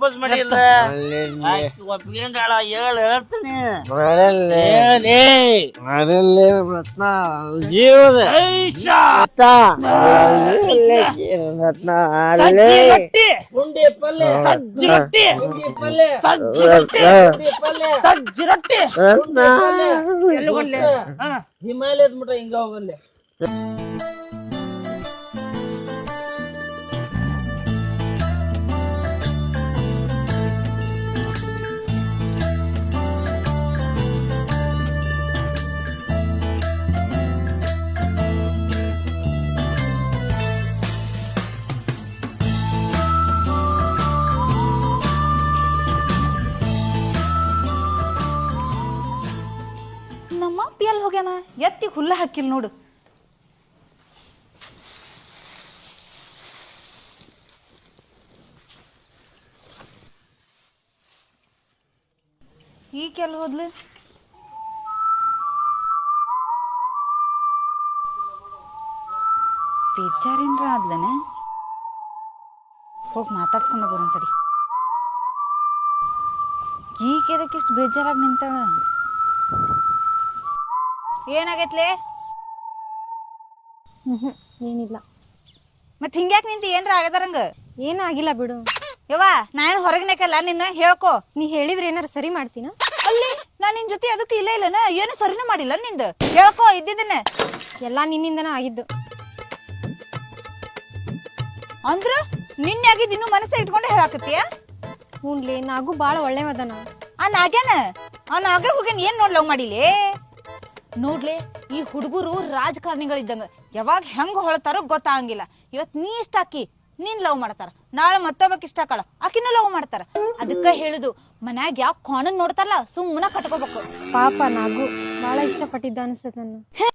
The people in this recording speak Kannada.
ವಾಪಸ್ ಮಾಡಿಲ್ಲ ಒಪ್ಪಿಗೆಂಗಾಳ ಹೇಳ್ತೀನಿ ರತ್ನ ಜೀವದ ರತ್ನ ಪುಂಡಿ ಪಲ್ಲೆ ಸಜ್ಜಿ ರೊಟ್ಟಿ ಹಿಮಾಲಯದ ಮಠ ಹಿಂಗ ಹೋಗಲ್ಲೇ ನಮ್ಮ ಅಪ್ಪ ಎಲ್ಲಿ ಹೋಗ್ಯಾನ ಎತ್ತಿ ಹುಲ್ಲ ಹಾಕಿಲ್ ನೋಡು ಈಕೆಲ್ ಹೋದ್ಲು ಬೇಜಾರೇನ್ರ ಆದ್ಲನ ಹೋಗಿ ಮಾತಾಡ್ಸ್ಕೊಂಡು ಬರೋಂತಡಿ ಈಗ ಎದಕ್ಕಿಷ್ಟು ಬೇಜಾರಾಗಿ ನಿಂತಾಳ ಏನಾಗೈತ್ಲೆ ಏನಿಲ್ಲ ಮತ್ ಹಿಂಗ್ಯಾಕ್ ನಿಂತಿ ಏನ್ರ ಆಗದಾರಂಗ ಏನಾಗಿಲ್ಲ ಬಿಡು ಯವ್ವ ನಾನು ಹೊರಗಿನಕಲ್ಲ ನಿನ್ನ ಹೇಳ್ಕೊ ನೀ ಹೇಳಿದ್ರೆ ಏನಾರ ಸರಿ ಮಾಡ್ತೀನ ಅಲ್ಲಿ ನಾನ್ ನಿನ್ ಜೊತೆ ಅದಕ್ಕೆ ಇಲ್ಲ ಇಲ್ಲನ ಏನು ಸರಿನೂ ಮಾಡಿಲ್ಲ ನಿಂದ ಹೇಳ್ಕೊ ಇದ್ದಿದ್ದನ್ನ ಎಲ್ಲಾ ನಿನ್ನಿಂದನ ಆಗಿದ್ದು ಅಂದ್ರ ನಿನ್ನೆ ಆಗಿದ್ದು ಇನ್ನು ಮನಸ್ಸ ಇಟ್ಕೊಂಡೆ ಹೇಳಾಕತ್ತೀಯ ಹ್ಞೂನ್ಲಿ ನಾಗು ಬಾಳ ಒಳ್ಳೆವದನ ಆ ನಾಗ್ಯಾನ ಆ ನಾಗ ಹೋಗ್ಯಾನ ಏನ್ ನೋಡ್ಲವ್ ಮಾಡಿಲಿ ನೋಡ್ಲೆ ಈ ಹುಡುಗರು ರಾಜಕಾರಣಿಗಳಿದ್ದಂಗ ಯಾವಾಗ ಹೆಂಗ್ ಹೊಳತಾರೋ ಗೊತ್ತಾಗಂಗಿಲ್ಲ ಇವತ್ ನೀ ಇಷ್ಟ ಹಾಕಿ ನೀನ್ ಲವ್ ಮಾಡ್ತಾರ ನಾಳೆ ಮತ್ತೊಬ್ಬಕ್ ಇಷ್ಟ ಹಾಕಳ ಆಕಿನೂ ಲವ್ ಮಾಡ್ತಾರ ಅದಕ್ಕ ಹೇಳುದು ಮನ್ಯಾಗ ಯಾವ ಕೋಣನ್ ನೋಡ್ತಾರಲ್ಲ ಸುಮ್ಮನ ಕಟ್ಕೋಬೇಕು ಪಾಪ ನಾಗು ಬಾಳ ಇಷ್ಟಪಟ್ಟಿದ್ದ ಅನ್ಸತ್ ನನ್ನ